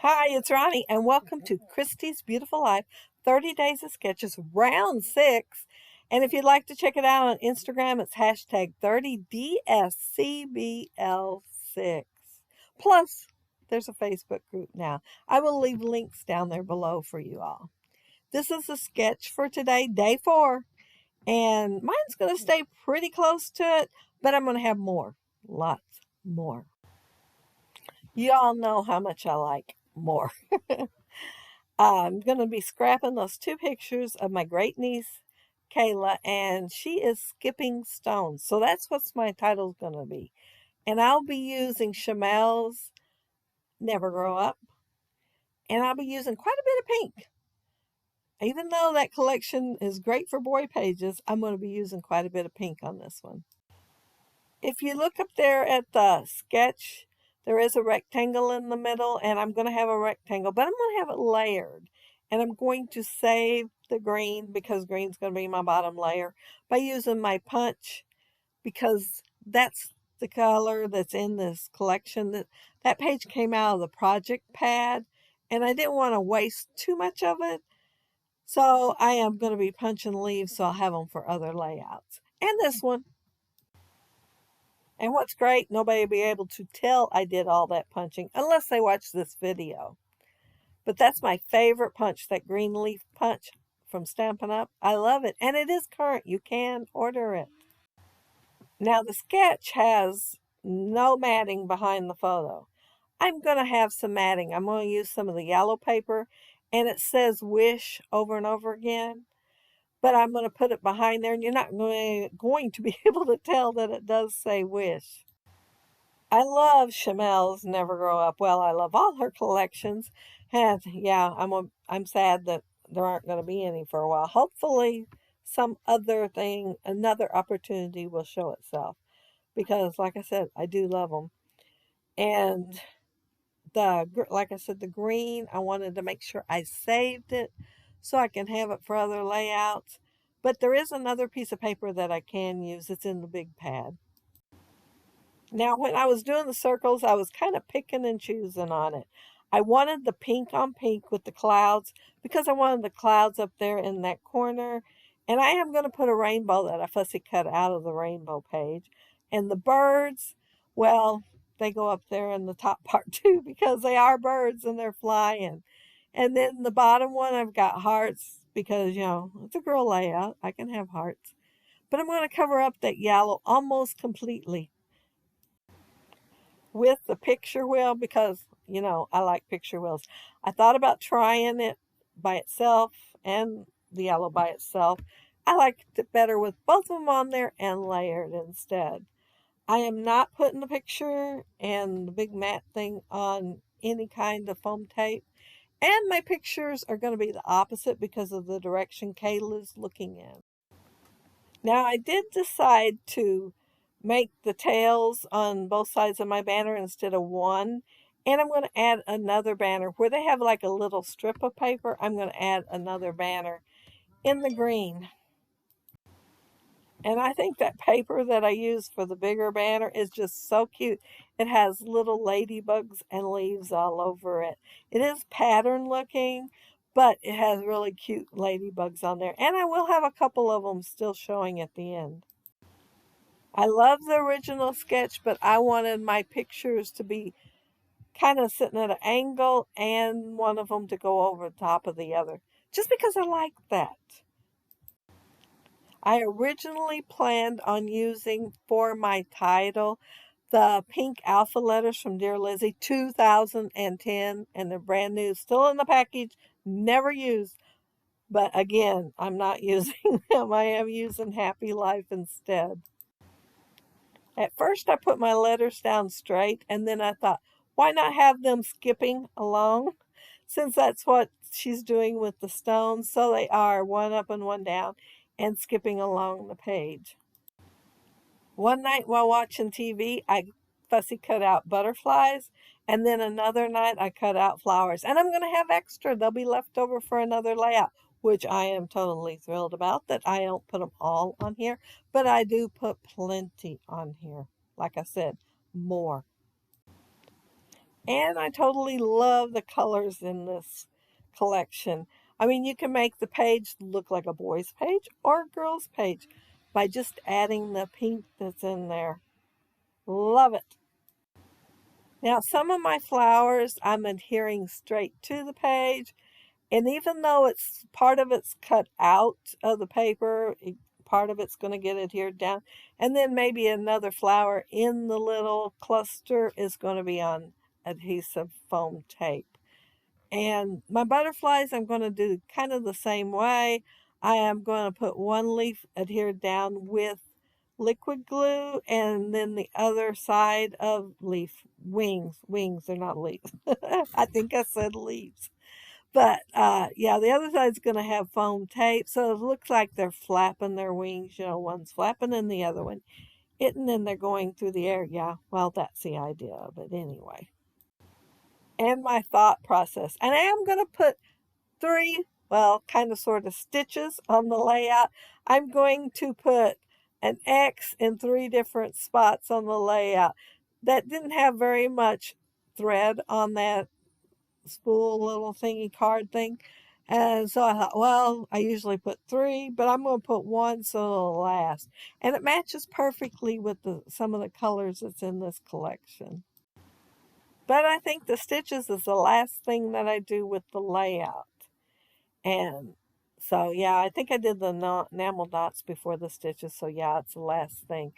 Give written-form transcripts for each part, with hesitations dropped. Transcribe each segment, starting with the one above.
Hi, it's Ronnie, and welcome to Christy's Beautiful Life 30 Days of Sketches, round 6. And if you'd like to check it out on Instagram, it's hashtag 30DSCBL6. Plus, there's a Facebook group now. I will leave links down there below for you all. This is the sketch for today, day 4. And mine's going to stay pretty close to it, but I'm going to have more. Lots more. You all know how much I like more. I'm going to be scrapping those 2 pictures of my great niece, Kayla, and she is skipping stones. So that's what my title's going to be. And I'll be using Chamel's Never Grow Up. And I'll be using quite a bit of pink. Even though that collection is great for boy pages, I'm going to be using quite a bit of pink on this one. If you look up there at the sketch, there is a rectangle in the middle, and I'm going to have a rectangle, but I'm going to have it layered. And I'm going to save the green, because green's going to be my bottom layer, by using my punch, because that's the color that's in this collection. That page came out of the project pad, and I didn't want to waste too much of it. So I am going to be punching leaves, so I'll have them for other layouts. And this one. And what's great, nobody will be able to tell I did all that punching unless they watch this video. But that's my favorite punch, that green leaf punch from Stampin' Up. I love it. And it is current. You can order it. Now the sketch has no matting behind the photo. I'm going to have some matting. I'm going to use some of the yellow paper, and it says wish over and over again. But I'm going to put it behind there, and you're not going to be able to tell that it does say wish. I love Chamel's Never Grow Up. Well, I love all her collections. And yeah, I'm sad that there aren't going to be any for a while. Hopefully some other thing, another opportunity will show itself. Because like I said, I do love them. And like I said, the green, I wanted to make sure I saved it so I can have it for other layouts. But there is another piece of paper that I can use. It's in the big pad. Now, when I was doing the circles, I was kind of picking and choosing on it. I wanted the pink on pink with the clouds because I wanted the clouds up there in that corner. And I am going to put a rainbow that I fussy cut out of the rainbow page. And the birds, well, they go up there in the top part too because they are birds and they're flying. And then the bottom one, I've got hearts because, it's a girl layout. I can have hearts. But I'm going to cover up that yellow almost completely with the picture wheel because, I like picture wheels. I thought about trying it by itself and the yellow by itself. I liked it better with both of them on there and layered instead. I am not putting the picture and the big matte thing on any kind of foam tape. And my pictures are going to be the opposite because of the direction Kayla's looking in. Now, I did decide to make the tails on both sides of my banner instead of one. And I'm going to add another banner. Where they have like a little strip of paper, I'm going to add another banner in the green. And I think that paper that I use for the bigger banner is just so cute. It has little ladybugs and leaves all over it. It is pattern looking, but it has really cute ladybugs on there. And I will have a couple of them still showing at the end. I love the original sketch, but I wanted my pictures to be kind of sitting at an angle and one of them to go over the top of the other, just because I like that. I originally planned on using for my title the pink alpha letters from Dear Lizzie 2010, and they're brand new, still in the package, never used. But again, I'm not using them. I am using Happy Life instead. At first, I put my letters down straight, and then I thought, why not have them skipping along? Since that's what she's doing with the stones, so they are one up and one down and skipping along the page. One night while watching TV, I fussy cut out butterflies, and then another night I cut out flowers. And I'm going to have extra. They'll be left over for another layout, which I am totally thrilled about, that I don't put them all on here, but I do put plenty on here. Like I said, more. And I totally love the colors in this collection. I mean, you can make the page look like a boy's page or a girl's page by just adding the pink that's in there. Love it. Now, some of my flowers I'm adhering straight to the page, and even though it's part of it's cut out of the paper, part of it's going to get adhered down, and then maybe another flower in the little cluster is going to be on adhesive foam tape. And my butterflies, I'm going to do kind of the same way. I am going to put one leaf adhered down with liquid glue, and then the other side of leaf wings, they're not leaves. I think I said leaves. But yeah, the other side's going to have foam tape, so it looks like they're flapping their wings. One's flapping and the other one isn't, and they're going through the air. Yeah, well, that's the idea of it anyway. And my thought process. And I am going to put three, well, kind of sort of stitches on the layout. I'm going to put an X in three different spots on the layout. That didn't have very much thread on that spool little thingy card thing. And so I thought, well, I usually put three, but I'm going to put one so it'll last. And it matches perfectly with some of the colors that's in this collection. But I think the stitches is the last thing that I do with the layout. And so, yeah, I think I did the enamel dots before the stitches. So, yeah, it's the last thing.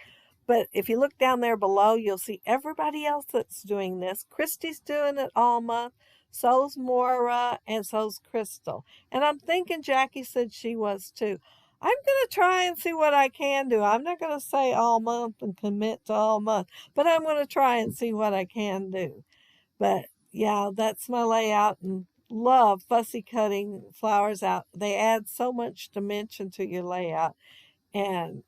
But if you look down there below, you'll see everybody else that's doing this. Christy's doing it all month. So's Maura, and so's Crystal. And I'm thinking Jackie said she was too. I'm going to try and see what I can do. I'm not going to say all month and commit to all month, but I'm going to try and see what I can do. But yeah, that's my layout, and love fussy cutting flowers out. They add so much dimension to your layout, and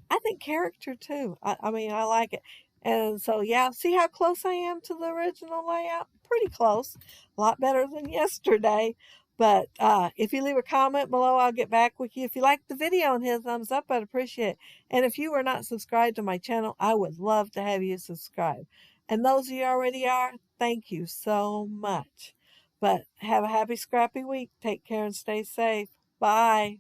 I think character too. I mean, I like it. And so, yeah, see how close I am to the original layout? Pretty close. A lot better than yesterday. But if you leave a comment below, I'll get back with you. If you liked the video and hit a thumbs up, I'd appreciate it. And if you are not subscribed to my channel, I would love to have you subscribe. And those of you already are, thank you so much. But have a happy, scrappy week. Take care and stay safe. Bye.